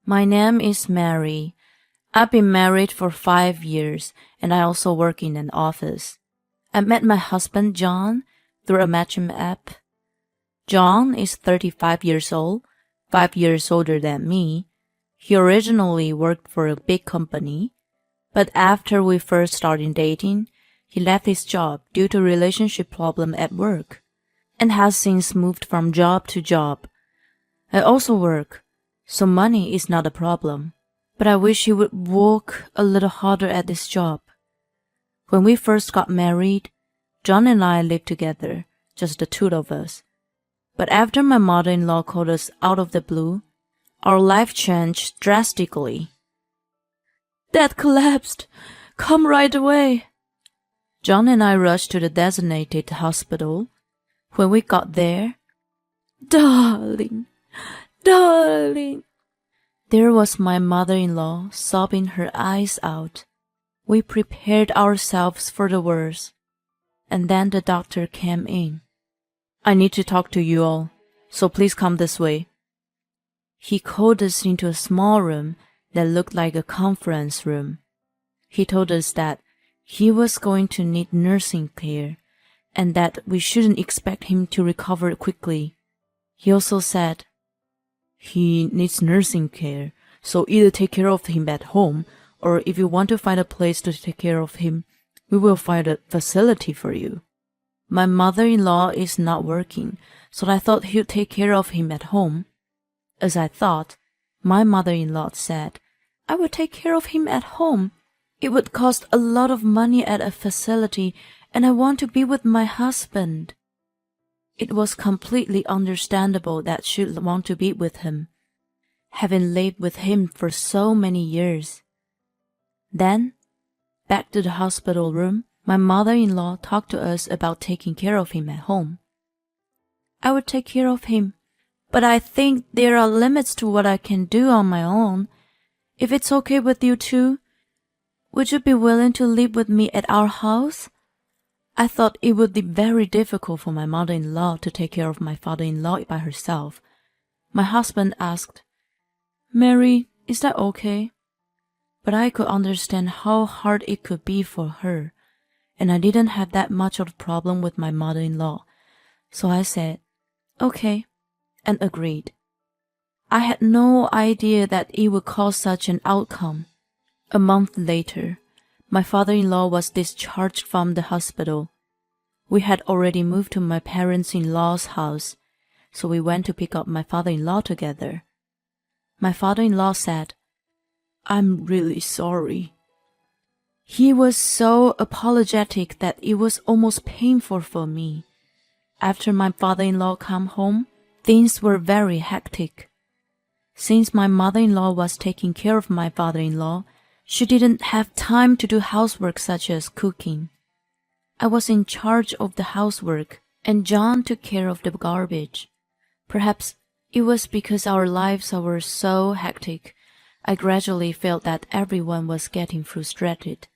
My name is Mary. I've been married for 5 years and I also work in an office. I met my husband John through a matching app. John is 35 years old, 5 years older than me. He originally worked for a big company, but after we first started dating, he left his job due to relationship problem at work and has since moved from job to job. I also work, so money is not a problem, but I wish he would work a little harder at this job. When we first got married, John and I lived together, just the two of us. But after my mother-in-law called us out of the blue, our life changed drastically. Dad collapsed. Come right away. John and I rushed to the designated hospital. When we got there, darling, there was my mother-in-law sobbing her eyes out. We prepared ourselves for the worst, and then the doctor came in. I need to talk to you all, so please come this way. He called us into a small room that looked like a conference room. He told us that he was going to need nursing care and that we shouldn't expect him to recover quickly. He also said, he needs nursing care, so either take care of him at home, or if you want to find a place to take care of him, we will find a facility for you. My mother-in-law is not working, so I thought he'd take care of him at home. As I thought, my mother-in-law said, I would take care of him at home. It would cost a lot of money at a facility, and I want to be with my husband. It was completely understandable that she'd want to be with him, having lived with him for so many years. Then, back to the hospital room, my mother-in-law talked to us about taking care of him at home. I would take care of him, but I think there are limits to what I can do on my own. If it's okay with you too, would you be willing to live with me at our house? I thought it would be very difficult for my mother-in-law to take care of my father-in-law by herself. My husband asked, Mary, is that okay? But I could understand how hard it could be for her, and I didn't have that much of a problem with my mother-in-law, so I said, okay, and agreed. I had no idea that it would cause such an outcome. A month later, my father-in-law was discharged from the hospital. We had already moved to my parents-in-law's house, so we went to pick up my father-in-law together. My father-in-law said, I'm really sorry. He was so apologetic that it was almost painful for me. After my father-in-law came home, things were very hectic. Since my mother-in-law was taking care of my father-in-law, she didn't have time to do housework such as cooking. I was in charge of the housework, and John took care of the garbage. Perhaps it was because our lives were so hectic, I gradually felt that everyone was getting frustrated.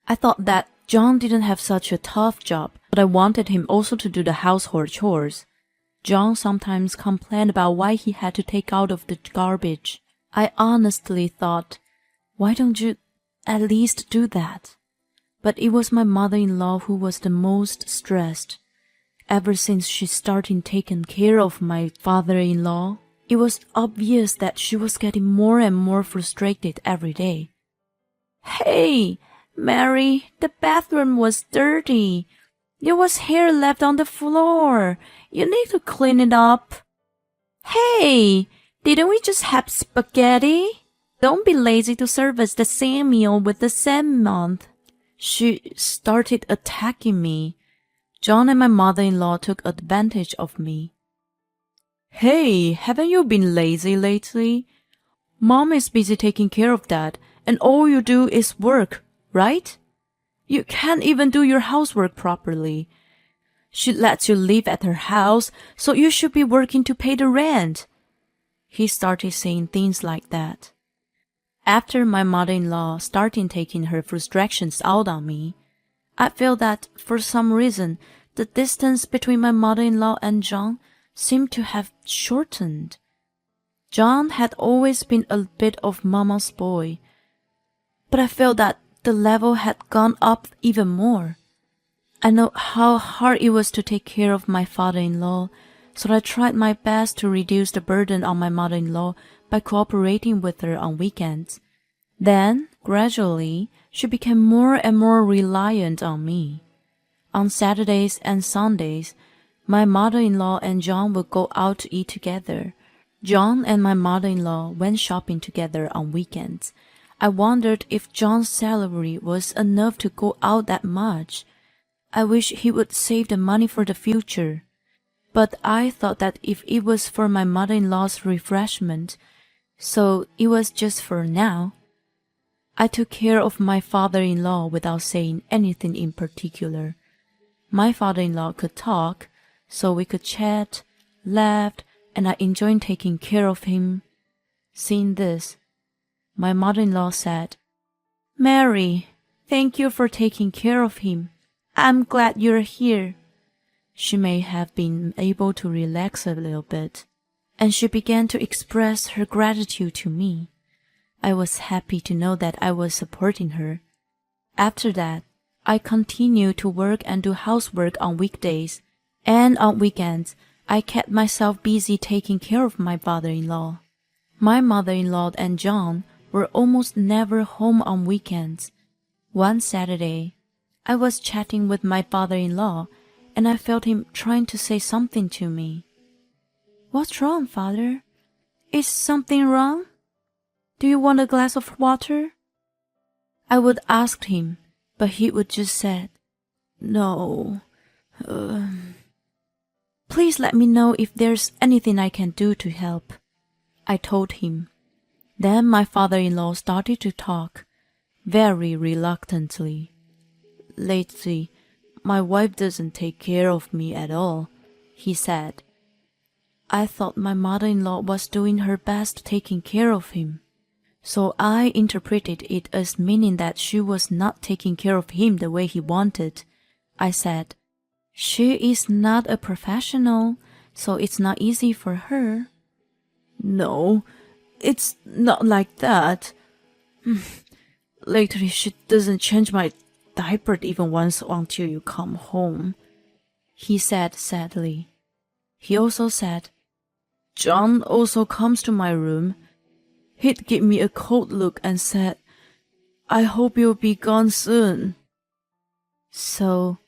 I thought that John didn't have such a tough job, but I wanted him also to do the household chores. John sometimes complained about why he had to take out of the garbage. I honestly thought, why don't you at least do that? But it was my mother-in-law who was the most stressed. Ever since she started taking care of my father-in-law, it was obvious that she was getting more and more frustrated every day. Hey, Mary, the bathroom was dirty. There was hair left on the floor. You need to clean it up. Hey, didn't we just have spaghetti? Don't be lazy to serve us the same meal with the same month. She started attacking me. John and my mother-in-law took advantage of me. Hey, haven't you been lazy lately? Mom is busy taking care of that, and all you do is work, right? You can't even do your housework properly. She lets you live at her house, so you should be working to pay the rent. He started saying things like that. After my mother-in-law started taking her frustrations out on me, I felt that for some reason the distance between my mother-in-law and John seemed to have shortened. John had always been a bit of Mama's boy, but I felt that the level had gone up even more. I know how hard it was to take care of my father-in-law, so I tried my best to reduce the burden on my mother-in-law by cooperating with her on weekends. Then, gradually, she became more and more reliant on me. On Saturdays and Sundays, my mother-in-law and John would go out to eat together. John and my mother-in-law went shopping together on weekends. I wondered if John's salary was enough to go out that much. I wish he would save the money for the future. But I thought that if it was for my mother-in-law's refreshment, so it was just for now. I took care of my father-in-law without saying anything in particular. My father-in-law could talk, so we could chat, laugh, and I enjoyed taking care of him. Seeing this, my mother-in-law said, "Mary, thank you for taking care of him. I'm glad you're here." She may have been able to relax a little bit, and she began to express her gratitude to me. I was happy to know that I was supporting her. After that, I continued to work and do housework on weekdays, and on weekends, I kept myself busy taking care of my father-in-law. My mother-in-law and John were almost never home on weekends. One Saturday, I was chatting with my father-in-law, and I felt him trying to say something to me. "What's wrong, father? Is something wrong? Do you want a glass of water?" I would ask him, but he would just say, "No. Please let me know if there's anything I can do to help." I told him. Then my father-in-law started to talk, very reluctantly. "Lately, my wife doesn't take care of me at all," he said. I thought my mother-in-law was doing her best taking care of him, so I interpreted it as meaning that she was not taking care of him the way he wanted. I said, "She is not a professional, so it's not easy for her." "No, it's not like that. Lately she doesn't change my diaper even once until you come home," he said sadly. He also said, "John also comes to my room. He'd give me a cold look and said, 'I hope you'll be gone soon.'" So,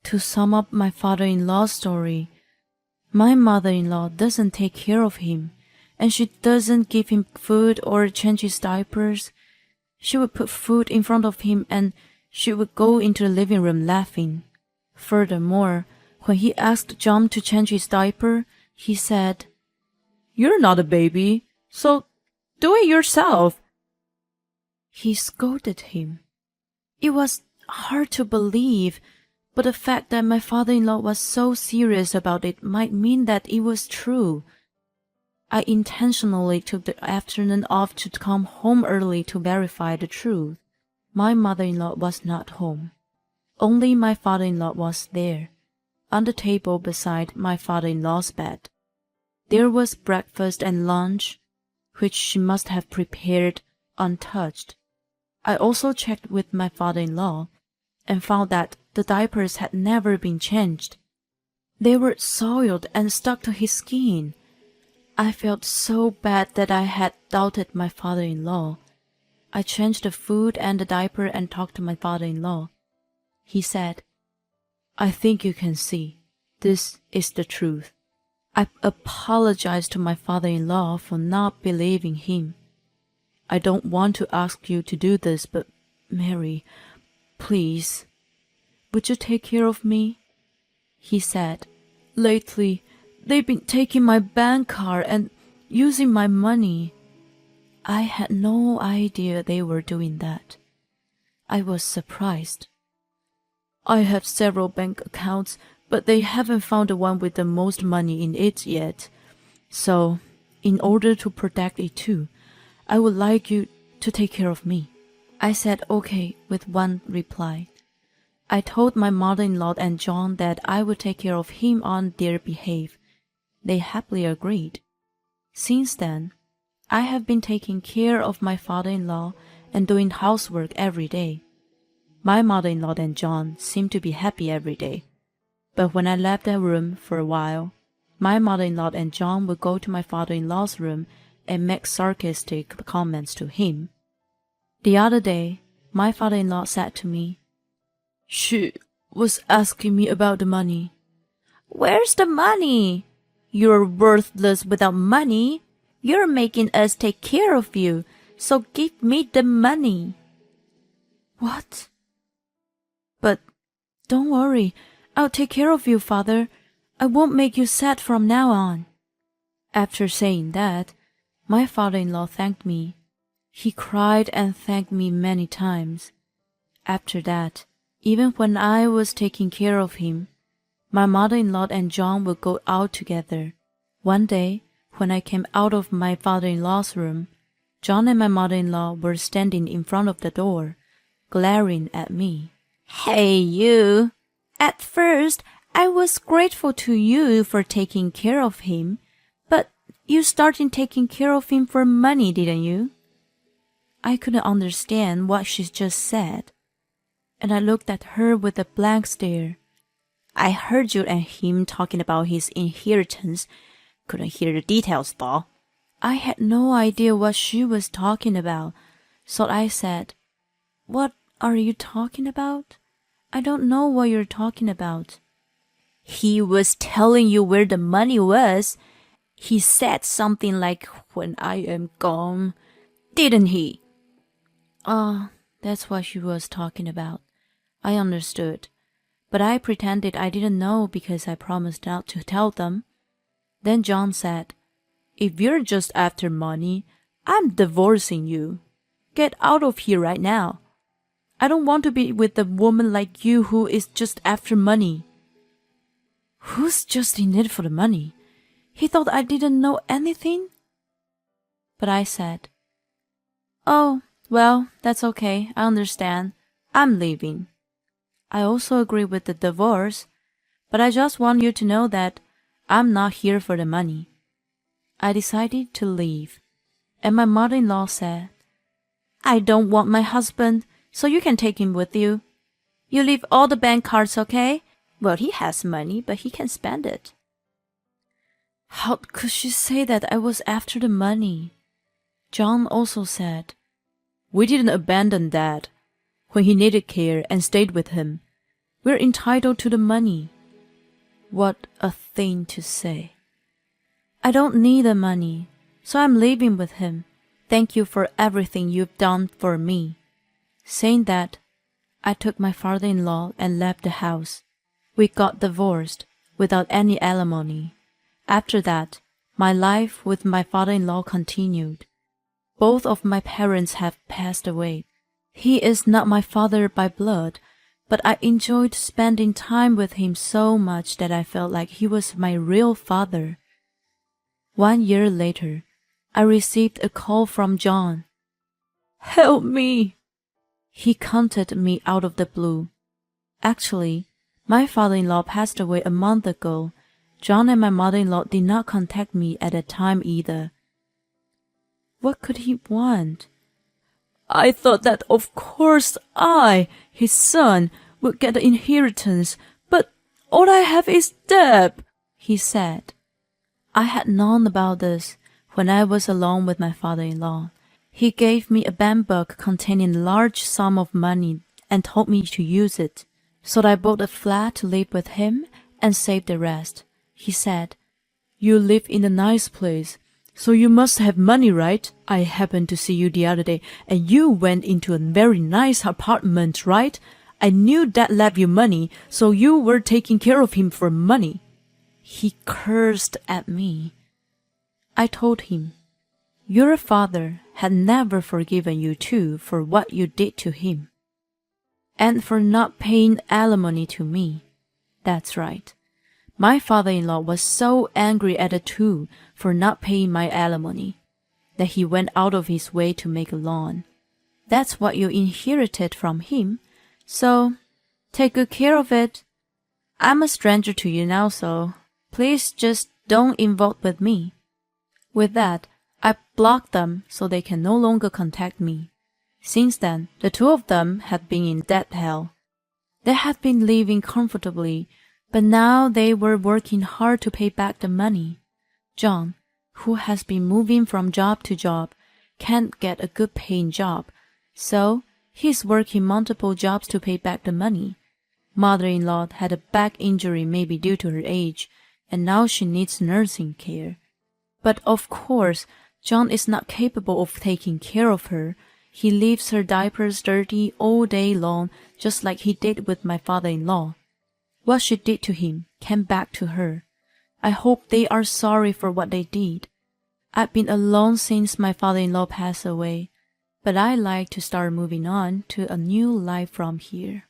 to sum up my father-in-law's story, my mother-in-law doesn't take care of him, and she doesn't give him food or change his diapers. She would put food in front of him and she would go into the living room laughing. Furthermore, when he asked John to change his diaper, he said, "You're not a baby, so do it yourself." He scolded him. It was hard to believe, but the fact that my father-in-law was so serious about it might mean that it was true. I intentionally took the afternoon off to come home early to verify the truth. My mother-in-law was not home. Only my father-in-law was there, on the table beside my father-in-law's bed. There was breakfast and lunch, which she must have prepared untouched. I also checked with my father-in-law and found that the diapers had never been changed. They were soiled and stuck to his skin. I felt so bad that I had doubted my father-in-law. I changed the food and the diaper and talked to my father-in-law. He said, "I think you can see. This is the truth." I apologized to my father-in-law for not believing him. "I don't want to ask you to do this, but Mary, please, would you take care of me?" He said, "Lately, they've been taking my bank card and using my money." I had no idea they were doing that. I was surprised. "I have several bank accounts, but they haven't found the one with the most money in it yet. So, in order to protect it too, I would like you to take care of me." I said okay with one reply. I told my mother-in-law and John that I would take care of him on their behalf. They happily agreed. Since then, I have been taking care of my father-in-law and doing housework every day. My mother-in-law and John seem to be happy every day. But when I left their room for a while, my mother-in-law and John would go to my father-in-law's room and make sarcastic comments to him. The other day, my father-in-law said to me, "She was asking me about the money." "Where's the money? You're worthless without money. You're making us take care of you, so give me the money." What? But don't worry, I'll take care of you, father. I won't make you sad from now on. After saying that, my father-in-law thanked me. He cried and thanked me many times. After that, even when I was taking care of him, my mother-in-law and John would go out together. One day, when I came out of my father-in-law's room, John and my mother-in-law were standing in front of the door, glaring at me. "Hey, you! At first, I was grateful to you for taking care of him, but you started taking care of him for money, didn't you?" I couldn't understand what she just said, and I looked at her with a blank stare. "I heard you and him talking about his inheritance. Couldn't hear the details, though." I had no idea what she was talking about, so I said, "What are you talking about? I don't know what you're talking about." "He was telling you where the money was. He said something like, 'when I am gone,' didn't he?" Oh, that's what she was talking about. I understood, but I pretended I didn't know because I promised not to tell them. Then John said, "If you're just after money, I'm divorcing you. Get out of here right now. I don't want to be with a woman like you who is just after money." Who's just in it for the money? He thought I didn't know anything? But I said, "Oh, well, that's okay. I understand. I'm leaving. I also agree with the divorce, but I just want you to know that I'm not here for the money." I decided to leave, and my mother-in-law said, "I don't want my husband, so you can take him with you. You leave all the bank cards, okay? Well, he has money, but he can spend it." How could she say that I was after the money? John also said, "We didn't abandon Dad. When he needed care and stayed with him, we're entitled to the money." What a thing to say. I don't need the money, so I'm leaving with him. Thank you for everything you've done for me. Saying that, I took my father-in-law and left the house. We got divorced without any alimony. After that, my life with my father-in-law continued. Both of my parents have passed away. He is not my father by blood, but I enjoyed spending time with him so much that I felt like he was my real father. 1 year later, I received a call from John. "Help me!" He contacted me out of the blue. Actually, my father-in-law passed away a month ago. John and my mother-in-law did not contact me at that time either. What could he want? I thought that of course I, his son, would get the inheritance, but all I have is Deb, he said. I had known about this when I was alone with my father-in-law. He gave me a bank book containing a large sum of money and told me to use it. So I bought a flat to live with him and saved the rest. He said, "You live in a nice place, so you must have money, right? I happened to see you the other day, and you went into a very nice apartment, right? I knew Dad left you money, so you were taking care of him for money." He cursed at me. I told him, "Your father had never forgiven you too for what you did to him. And for not paying alimony to me." That's right. My father-in-law was so angry at the two for not paying my alimony that he went out of his way to make a loan. That's what you inherited from him, so take good care of it. I'm a stranger to you now, so please just don't involve with me. With that, I blocked them so they can no longer contact me. Since then, the two of them had been in debt hell. They had been living comfortably, but now they were working hard to pay back the money. John, who has been moving from job to job, can't get a good paying job, so he's working multiple jobs to pay back the money. Mother-in-law had a back injury maybe due to her age, and now she needs nursing care. But of course, John is not capable of taking care of her. He leaves her diapers dirty all day long, just like he did with my father-in-law. What she did to him came back to her. I hope they are sorry for what they did. I've been alone since my father-in-law passed away, but I like to start moving on to a new life from here.